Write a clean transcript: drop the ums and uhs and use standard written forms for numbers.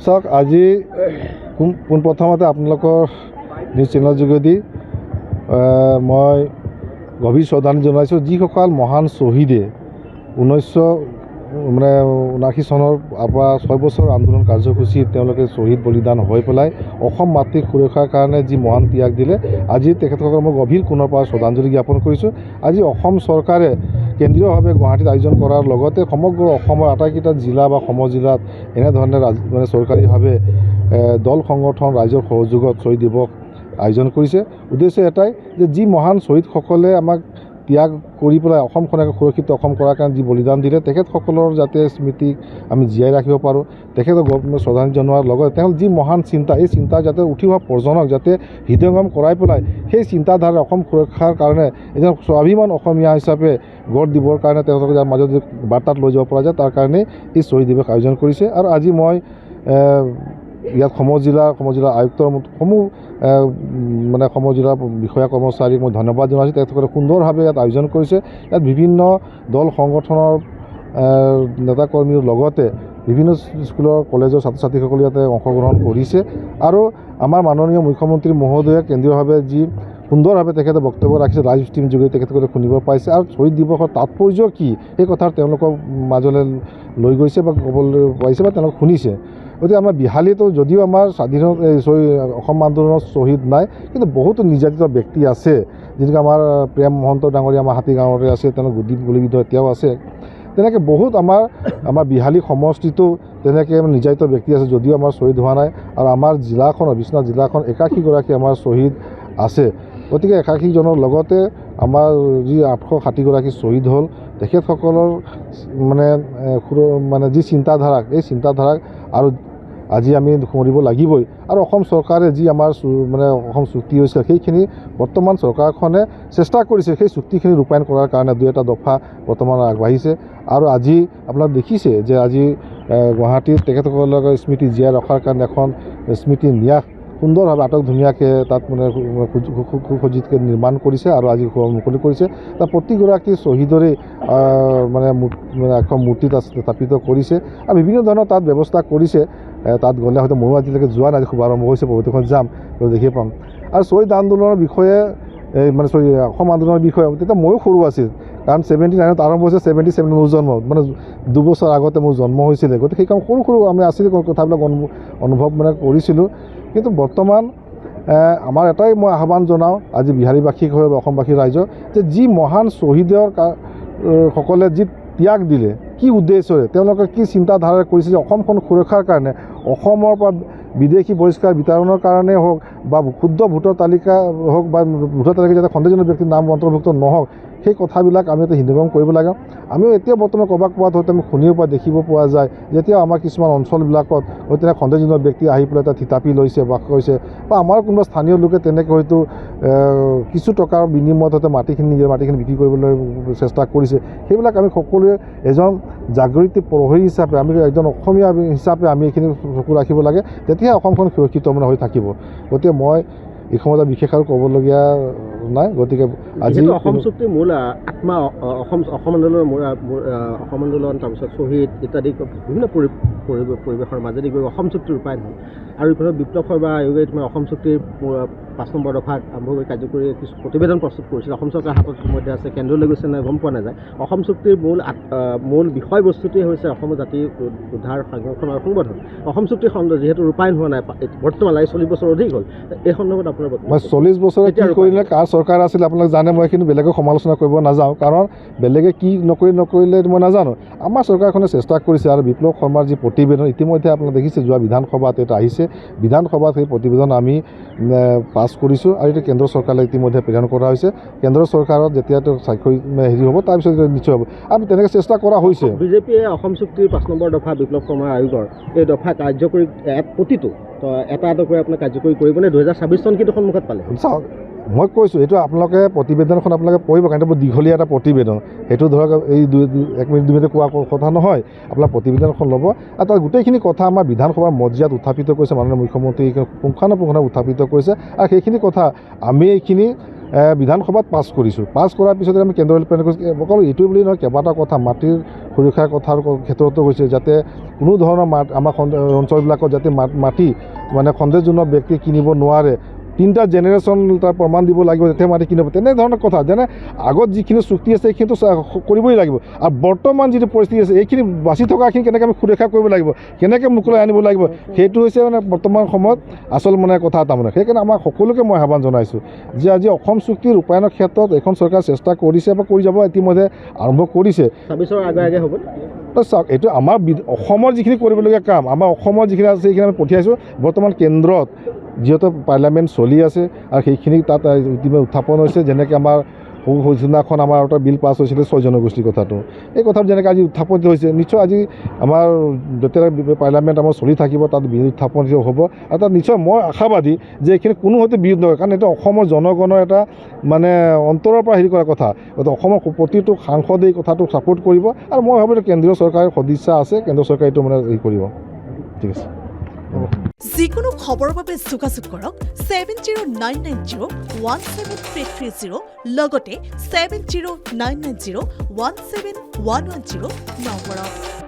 চাওক আজি পোনপ্ৰথমতে আপোনালোকৰ নিউজ চেনেলৰ যোগেদি মই গভীৰ শ্ৰদ্ধাঞ্জলি জনাইছোঁ যিসকল মহান শ্বহীদে 1979 চনৰ পৰা 6 বছৰ আন্দোলন কাৰ্যসূচীত তেওঁলোকে শ্বহীদ বলিদান হৈ পেলাই অসম মাতৃক সুৰক্ষাৰ কাৰণে যি মহান ত্যাগ দিলে আজি তেখেতসকলক মই গভীৰ কোণৰ পৰা শ্ৰদ্ধাঞ্জলি জ্ঞাপন কৰিছোঁ। আজি অসম চৰকাৰে কেন্দ্ৰীয়ভাৱে গুৱাহাটীত আয়োজন কৰাৰ লগতে সমগ্ৰ অসমৰ আটাইকেইটা জিলা বা সমজিলাত এনেধৰণে মানে চৰকাৰীভাৱে দল সংগঠন ৰাইজৰ সহযোগত শ্বহীদ দিৱস আয়োজন কৰিছে। উদ্দেশ্য এটাই যে যি মহান শ্বহীদসকলে আমাক ত্যাগ কৰি পেলাই অসমখনক সুৰক্ষিত অসম কৰাৰ কাৰণে যি বলিদান দিলে তেখেতসকলৰ যাতে স্মৃতিক আমি জীয়াই ৰাখিব পাৰোঁ, তেখেতক শ্ৰদ্ধাঞ্জলি জনোৱাৰ লগতে তেওঁ যি মহান চিন্তা এই চিন্তা যাতে উঠি অহা প্ৰজন্মক যাতে হৃদয়ঙ্গম কৰাই পেলাই সেই চিন্তাধাৰা অসম সুৰক্ষাৰ কাৰণে এজন স্বাভিমান অসমীয়া হিচাপে গঢ় দিবৰ কাৰণে তেওঁলোকৰ মাজত যদি বাৰ্তাত লৈ যাব পৰা যায় তাৰ কাৰণে এই শ্বহীদ দিৱস আয়োজন কৰিছে। আৰু আজি মই ইয়াত সমজিলাৰ আয়ুক্তৰ মানে সমজিলাৰ বিষয়া কৰ্মচাৰীক মই ধন্যবাদ জনাইছোঁ। তেখেতসকলে সুন্দৰভাৱে ইয়াত আয়োজন কৰিছে। ইয়াত বিভিন্ন দল সংগঠনৰ নেতাকৰ্মীৰ লগতে বিভিন্ন স্কুলৰ কলেজৰ ছাত্ৰ ছাত্ৰীসকলে ইয়াতে অংশগ্ৰহণ কৰিছে। আৰু আমাৰ মাননীয় মুখ্যমন্ত্ৰী মহোদয়ে কেন্দ্ৰীয়ভাৱে যি সুন্দৰভাৱে তেখেতে বক্তব্য ৰাখিছে লাইভ ষ্ট্ৰীম যোগে তেখেতসকলে শুনিব পাইছে আৰু শ্বহীদ দিৱসৰ তাৎপৰ্য কি সেই কথা তেওঁলোকৰ মাজলৈ লৈ গৈছে বা ক'বলৈ পাইছে বা তেওঁলোকে শুনিছে। গতিকে আমাৰ বিহালীতো যদিও আমাৰ অসম আন্দোলনৰ শ্বহীদ নাই কিন্তু বহুতো নিৰ্যাতিত ব্যক্তি আছে, যেনেকৈ আমাৰ প্ৰেম মহন্ত ডাঙৰীয়া আমাৰ হাতীগাঁৱতে আছে, তেওঁলোক গুলিবিদ্ধ এতিয়াও আছে। তেনেকৈ বহুত আমাৰ বিহালী সমষ্টিতো তেনেকৈ নিৰ্যাতিত ব্যক্তি আছে যদিও আমাৰ শ্বহীদ হোৱা নাই। আৰু আমাৰ জিলাখনৰ বিশ্বনাথ জিলাখন 81গৰাকী আমাৰ শ্বহীদ আছে। গতিকে 81জনৰ লগতে আমাৰ যি 860গৰাকী শ্বহীদ হ'ল তেখেতসকলৰ মানে যি চিন্তাধাৰাক এই চিন্তাধাৰাক আৰু আজি আমি সোঁৱৰিব লাগিবই। আৰু অসম চৰকাৰে যি আমাৰ মানে অসম চুক্তি হৈছিল সেইখিনি বৰ্তমান চৰকাৰখনে চেষ্টা কৰিছে সেই চুক্তিখিনি ৰূপায়ণ কৰাৰ কাৰণে 2এটা দফা বৰ্তমান আগবাঢ়িছে। আৰু আজি আপোনালোকে দেখিছে যে আজি গুৱাহাটীত তেখেতসকলৰ স্মৃতি জীয়াই ৰখাৰ কাৰণে এখন স্মৃতি ন্যাস সুন্দৰভাৱে আটক ধুনীয়াকৈ তাত মানে সুসজ্জিতকৈ নিৰ্মাণ কৰিছে আৰু আজি মুকলি কৰিছে। তাত প্ৰতিগৰাকী শ্বহীদৰে মানে এখন মূৰ্তি তাত স্থাপিত কৰিছে আৰু বিভিন্ন ধৰণৰ তাত ব্যৱস্থা কৰিছে। তাত গ'লে হয়তো ময়ো আজিলৈকে যোৱা নাই, শুভাৰম্ভ হৈছে, পবিত্ৰখন যাম দেখিয়ে পাম। আৰু শ্বহীদ আন্দোলনৰ বিষয়ে মানে অসম আন্দোলনৰ বিষয়ে তেতিয়া ময়ো সৰু আছিল, কাৰণ 79ত আৰম্ভ হৈছে, 77 মোৰ জন্ম, মানে 2 বছৰ আগতে মোৰ জন্ম হৈছিলে। গতিকে সেইকাৰণে সৰু আমি আছিলোঁ, কথাবিলাক অনুভৱ মানে কৰিছিলোঁ। কিন্তু বৰ্তমান আমাৰ এটাই মই আহ্বান জনাওঁ আজি বিহাৰীবাসীক হৈ অসমবাসী ৰাইজক যে যি মহান শ্বহীদৰ সকলে যি ত্যাগ দিলে কি উদ্দেশ্যৰে তেওঁলোকে কি চিন্তাধাৰাৰে কৰিছে যে অসমখন সুৰক্ষাৰ কাৰণে অসমৰ পৰা বিদেশী বহিষ্কাৰ বিতৰণৰ কাৰণে হওক বা ক্ষুদ্ৰ ভোটৰ তালিকা হওক বা ভোটৰ তালিকা যাতে সন্দেহজনক ব্যক্তিৰ নাম অন্তৰ্ভুক্ত নহওক সেই কথাবিলাক আমি এটা হৃদয়ঙ্গম কৰিব লাগে। আমিও এতিয়া বৰ্তমান ক'ৰবাত হয়তো আমি শুনিব পৰা দেখিব পোৱা যায় যেতিয়া আমাৰ কিছুমান অঞ্চলবিলাকত হয়তো সন্দেহজনক ব্যক্তি আহি পেলাই তাত থিতাপি লৈছে বাস কৰিছে বা আমাৰ কোনোবা স্থানীয় লোকে তেনেকৈ হয়তো কিছু টকাৰ বিনিময়ত হয়তো মাটিখিনি বিক্ৰী কৰিবলৈ চেষ্টা কৰিছে। সেইবিলাক আমি সকলোৱে এজন জাগৃতি প্ৰহৰী হিচাপে আমি এজন অসমীয়া হিচাপে আমি এইখিনি চকু ৰাখিব লাগে, তেতিয়াহে অসমখন সুৰক্ষিত মানে হৈ থাকিব। গতিকে মই এই সময়ত বিশেষ আৰু ক'বলগীয়া নাই। গতিকে আজি অসম চুক্তিৰ মূল আত্মা অসম আন্দোলন তাৰপিছত শ্বহীদ ইত্যাদি বিভিন্ন পৰিৱেশৰ মাজেদি গৈ অসম চুক্তি ৰূপায়ণ হ'ল আৰু ইফালে বিপ্লৱ শৰ্মা আয়োগে অসম চুক্তিৰ 5 নম্বৰ দফাত আৰম্ভ কৰি কাৰ্যকৰী কিছু প্ৰতিবেদন প্ৰস্তুত কৰিছিল। অসম চৰকাৰৰ হাতত ইতিমধ্যে আছে, কেন্দ্ৰলৈ গৈছে নাই গম পোৱা নাযায়। অসম চুক্তিৰ মূল বিষয়বস্তুটোৱে হৈছে অসমৰ জাতি উদ্ধাৰ সংৰক্ষণ আৰু সংবৰ্ধন। অসম চুক্তিৰ যিহেতু ৰূপায়ণ হোৱা নাই বৰ্তমান 40 বছৰ অধিক হ'ল, এই সন্দৰ্ভত আপোনাৰ মই 40 বছৰে কি কৰিলে কাৰ চৰকাৰ আছিলে আপোনালোকে জানে, মই এইখিনি বেলেগক সমালোচনা কৰিব নাযাওঁ, কাৰণ বেলেগে কি নকৰিলে মই নাজানো। আমাৰ চৰকাৰখনে চেষ্টা কৰিছে আৰু বিপ্লৱ শৰ্মাৰ যি প্ৰতিবেদন ইতিমধ্যে আপোনালোকে দেখিছে যোৱা বিধানসভাত এটা আহিছে, বিধানসভাত সেই প্ৰতিবেদন আমি পাছ কৰিছোঁ আৰু এইটো কেন্দ্ৰ চৰকাৰলৈ ইতিমধ্যে প্ৰেৰণ কৰা হৈছে। কেন্দ্ৰ চৰকাৰত যেতিয়া স্বাক্ষৰি হেৰি হ'ব তাৰপিছত নিশ্চয় হ'ব। আমি তেনেকৈ চেষ্টা কৰা হৈছে। বিজেপিয়ে অসম চুক্তিৰ 5 নম্বৰ দফা বিপ্লৱ শৰ্মা আয়োগৰ এই দফা কাৰ্যকৰী প্ৰতিটো এটা কৰি আপোনাৰ কাৰ্যকৰী কৰিবনে 2026 চন কিন্তু সন্মুখত পালে? চাওক মই কৈছোঁ এইটো আপোনালোকে প্ৰতিবেদনখন আপোনালোকে পঢ়িব, কাৰণ বহুত দীঘলীয়া এটা প্ৰতিবেদন, সেইটো ধৰক এই 1 মিনিট 2 মিনিটে কোৱা কথা নহয়। আপোনাৰ প্ৰতিবেদনখন ল'ব আৰু তাত গোটেইখিনি কথা আমাৰ বিধানসভাৰ মজিয়াত উত্থাপিত কৰিছে, মাননীয় মুখ্যমন্ত্ৰী পুংখানুপুংখভাৱে উত্থাপিত কৰিছে আৰু সেইখিনি কথা আমি এইখিনি বিধানসভাত পাছ কৰিছোঁ। পাছ কৰাৰ পিছতে আমি কেন্দ্ৰলৈ প্ৰেৰণ কৰিছোঁ। অকল এইটোৱে বুলি নহয়, কেইবাটা কথা মাটিৰ সুৰক্ষাৰ কথাৰ ক্ষেত্ৰতো হৈছে, যাতে কোনো ধৰণৰ আমাৰ অঞ্চলবিলাকত যাতে মাটি মানে সন্দেহজনক ব্যক্তি কিনিব নোৱাৰে। 3টা জেনেৰেশ্যন তাৰ প্ৰমাণ দিব লাগিব যাতে মাটি কিনিব, তেনেধৰণৰ কথা। যেনে আগত যিখিনি চুক্তি আছে সেইখিনিতো কৰিবই লাগিব, আৰু বৰ্তমান যিটো পৰিস্থিতি আছে এইখিনি বাচি থকাখিনি কেনেকৈ আমি সুৰক্ষা কৰিব লাগিব, কেনেকৈ মুকলাই আনিব লাগিব, সেইটো হৈছে মানে বৰ্তমান সময়ত আচল মানে কথা তাৰমানে। সেইকাৰণে আমাৰ সকলোকে মই আহ্বান জনাইছোঁ যে আজি অসম চুক্তি ৰূপায়ণৰ ক্ষেত্ৰত এখন চৰকাৰে চেষ্টা কৰিছে বা কৰি যাব, ইতিমধ্যে আৰম্ভ কৰিছে। 26ৰ আগে হ'ব। চাওক, এইটো আমাৰ অসমৰ যিখিনি কৰিবলগীয়া কাম, আমাৰ অসমৰ যিখিনি আছে সেইখিনি আমি পঠিয়াইছোঁ। বৰ্তমান কেন্দ্ৰত যিহেতু পাৰ্লিয়ামেণ্ট চলি আছে আৰু সেইখিনি তাত ইতিমধ্যে উত্থাপন হৈছে। যেনেকৈ আমাৰ সিদিনাখন আমাৰ এটা বিল পাছ হৈছিলে 6 জনগোষ্ঠীৰ কথাটো, এই কথাটো যেনেকৈ আজি উত্থাপন হৈছে, নিশ্চয় আজি আমাৰ যেতিয়া পাৰ্লিয়ামেণ্ট আমাৰ চলি থাকিব তাত বিল উত্থাপন হ'ব, আৰু তাত নিশ্চয় মই আশাবাদী যে এইখিনি কোনো হয়তো বিৰোধ নকৰে, কাৰণ এইটো অসমৰ জনগণৰ এটা মানে অন্তৰৰ পৰা হেৰি কৰা কথা। গতিকে অসমৰ প্ৰতিটো সাংসদে এই কথাটো ছাপোৰ্ট কৰিব, আৰু মই ভাবোঁ যে কেন্দ্ৰীয় চৰকাৰৰ সদিচ্ছা আছে, কেন্দ্ৰীয় চৰকাৰে এইটো মানে হেৰি কৰিব। ঠিক আছে। যিকোনো খবৰৰ বাবে যোগাযোগ কৰক 7099017330 লগতে 7099017110 নম্বৰত।